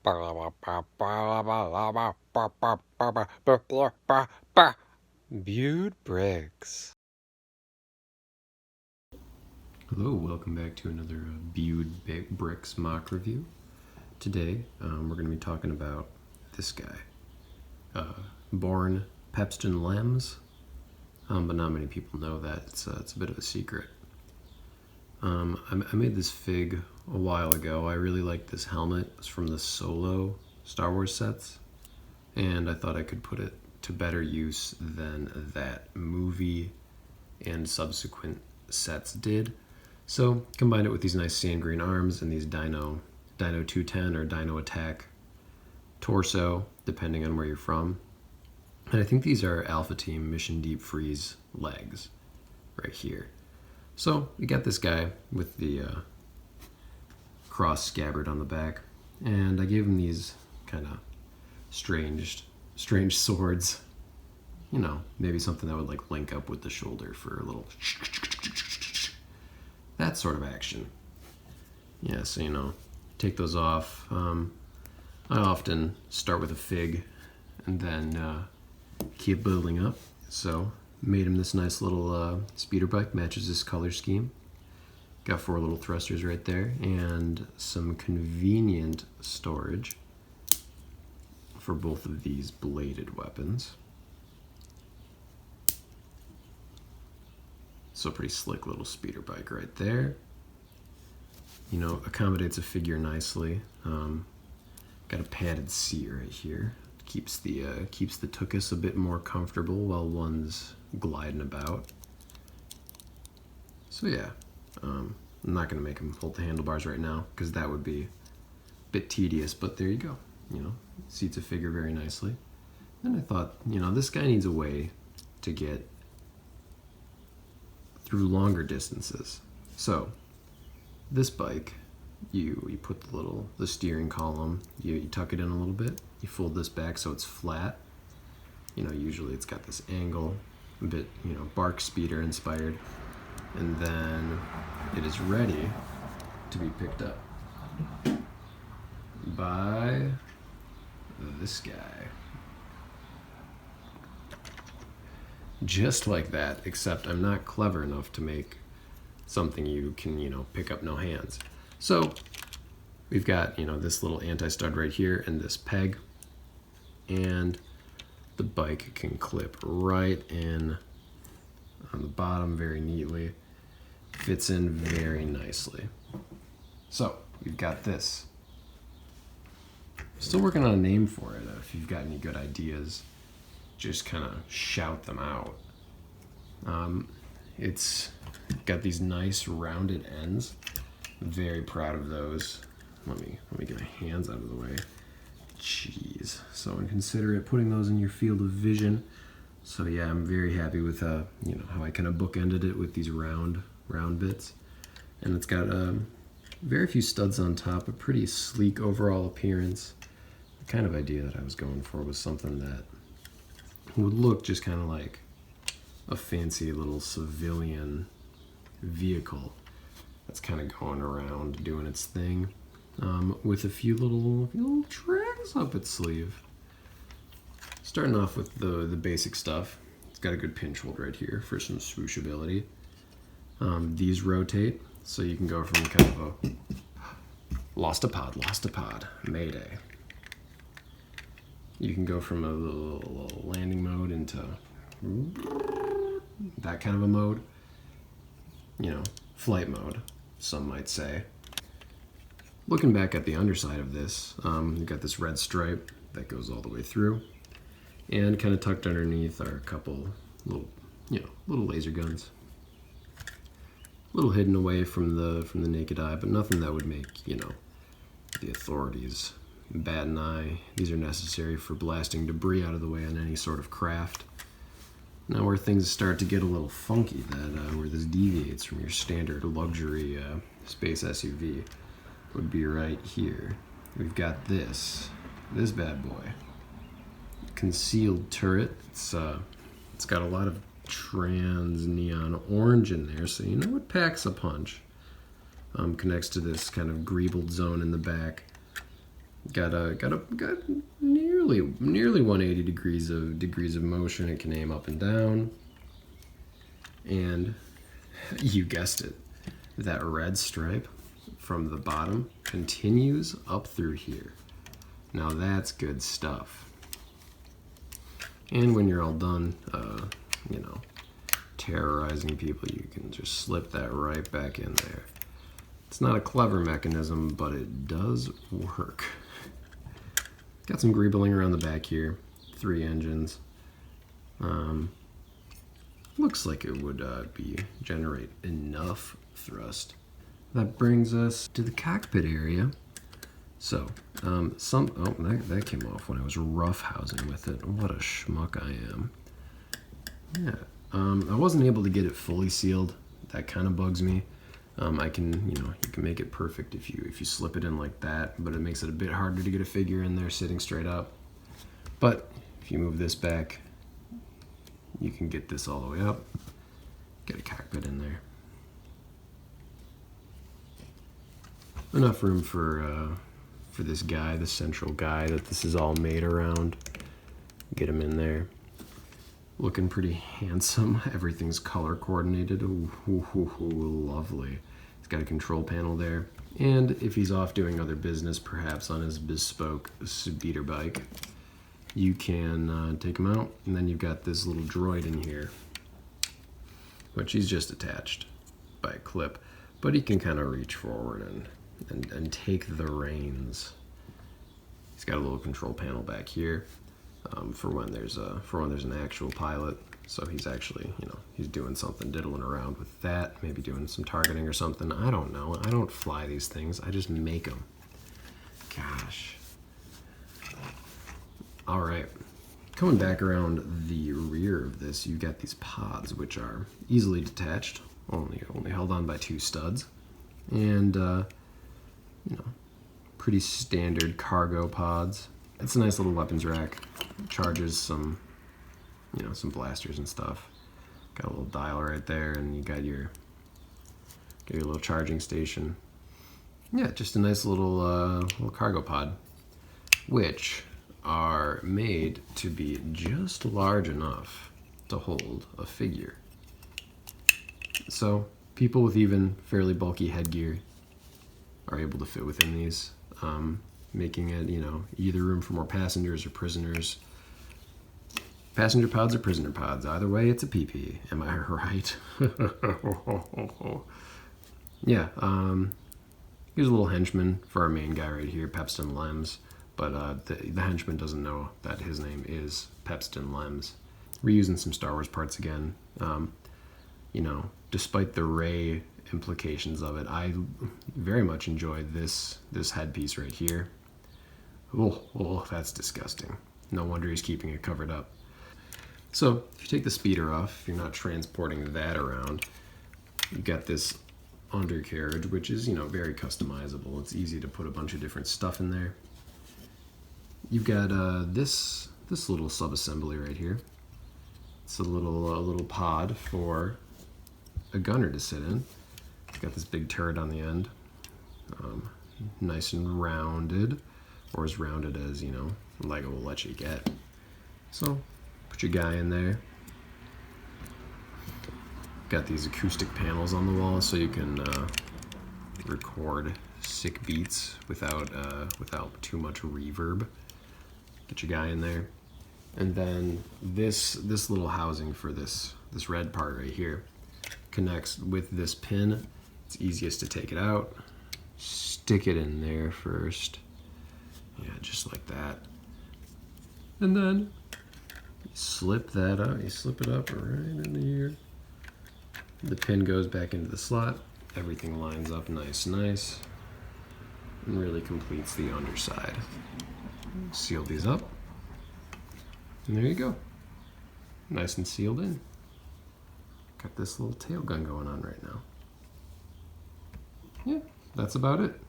Beewd Bricks. Hello, welcome back to another Beewd Bricks mock review. Today, we're going to be talking about this guy. Born Peppston Lemms, but not many people know that. It's a bit of a secret. I made this fig a while ago. I really liked this helmet. It's from the Solo Star Wars sets, and I thought I could put it to better use than that movie and subsequent sets did. So combined it with these nice sand green arms and these Dino 210 or Dino Attack torso, depending on where you're from. And I think these are Alpha Team Mission Deep Freeze legs right here. So we got this guy with the cross scabbard on the back, and I gave him these kind of strange swords. You know, maybe something that would like link up with the shoulder for a little that sort of action. Yeah, so you know, take those off. I often start with a fig and then keep building up. So made him this nice little speeder bike, matches this color scheme. Got 4 little thrusters right there and some convenient storage for both of these bladed weapons. So pretty slick little speeder bike right there. You know, accommodates a figure nicely. Got a padded seat right here. Keeps the tuchus a bit more comfortable while one's gliding about. So yeah, I'm not gonna make him hold the handlebars right now because that would be a bit tedious, but there you go. You know, seats a figure very nicely. And I thought, you know, this guy needs a way to get through longer distances. So this bike, you put the steering column, you tuck it in a little bit, you fold this back so it's flat. You know, usually it's got this angle, a bit, you know, bark speeder inspired, and then it is ready to be picked up by this guy. Just like that, except I'm not clever enough to make something you can, you know, pick up no hands. So we've got, you know, this little anti-stud right here and this peg, and the bike can clip right in on the bottom very neatly. Fits in very nicely. So we've got this. Still working on a name for it. If you've got any good ideas, just kind of shout them out. It's got these nice rounded ends. Very proud of those. Let me get my hands out of the way. Jeez. So inconsiderate putting those in your field of vision. So yeah, I'm very happy with you know, how I kind of bookended it with these round bits. And it's got very few studs on top, a pretty sleek overall appearance. The kind of idea that I was going for was something that would look just kind of like a fancy little civilian vehicle that's kind of going around doing its thing, with a few little tricks up its sleeve. Starting off with the basic stuff. It's got a good pinch hold right here for some swooshability. These rotate, so you can go from kind of a lost a pod, mayday. You can go from a little landing mode into that kind of a mode. You know, flight mode, some might say. Looking back at the underside of this, you've got this red stripe that goes all the way through. And kind of tucked underneath are a couple little, you know, little laser guns. A little hidden away from the naked eye, but nothing that would make, you know, the authorities bat an eye. These are necessary for blasting debris out of the way on any sort of craft. Now where things start to get a little funky, where this deviates from your standard luxury space SUV, would be right here. We've got this bad boy. Concealed turret. It's got a lot of trans neon orange in there, so you know it packs a punch. Connects to this kind of greebled zone in the back. Got nearly 180 degrees of motion. It can aim up and down. And you guessed it, that red stripe from the bottom continues up through here. Now that's good stuff. And when you're all done, you know, terrorizing people, you can just slip that right back in there. It's not a clever mechanism, but it does work. Got some greebling around the back here, 3 engines. Looks like it would generate enough thrust. That brings us to the cockpit area. So, that came off when I was roughhousing with it. What a schmuck I am. Yeah, I wasn't able to get it fully sealed. That kind of bugs me. You can make it perfect if you slip it in like that, but it makes it a bit harder to get a figure in there sitting straight up. But if you move this back, you can get this all the way up, get a cockpit in there. Enough room for this guy, the central guy that this is all made around. Get him in there. Looking pretty handsome. Everything's color coordinated. Ooh, lovely. He's got a control panel there. And if he's off doing other business, perhaps on his bespoke speeder bike, you can take him out. And then you've got this little droid in here, which he's just attached by a clip. But he can kind of reach forward and take the reins. He's got a little control panel back here. For when there's an actual pilot, so he's actually, he's doing something, diddling around with that, maybe doing some targeting or something. I don't know. I don't fly these things. I just make them. Gosh. All right. Coming back around the rear of this, you've got these pods, which are easily detached, only held on by 2 studs, and pretty standard cargo pods. It's a nice little weapons rack. Charges some blasters and stuff. Got a little dial right there, and you got your little charging station. Yeah, just a nice little cargo pod, which are made to be just large enough to hold a figure. So people with even fairly bulky headgear are able to fit within these. Making it, either room for more passengers or prisoners. Passenger pods or prisoner pods. Either way, it's a PP. Am I right? Yeah. Here's a little henchman for our main guy right here, Peppston Lemms. But the henchman doesn't know that his name is Peppston Lemms. Reusing some Star Wars parts again. Despite the Rey implications of it, I very much enjoy this headpiece right here. Oh, that's disgusting. No wonder he's keeping it covered up. So if you take the speeder off, if you're not transporting that around, you've got this undercarriage, which is, very customizable. It's easy to put a bunch of different stuff in there. You've got this little sub-assembly right here. It's a little pod for a gunner to sit in. It's got this big turret on the end, nice and rounded, or as rounded as, Lego will let you get. So put your guy in there. Got these acoustic panels on the wall so you can record sick beats without too much reverb. Get your guy in there. And then this little housing for this red part right here connects with this pin. It's easiest to take it out. Stick it in there first. Yeah, just like that. And then you slip that up. You slip it up right into here. The pin goes back into the slot. Everything lines up nice, and really completes the underside. Seal these up. And there you go. Nice and sealed in. Got this little tail gun going on right now. Yeah, that's about it.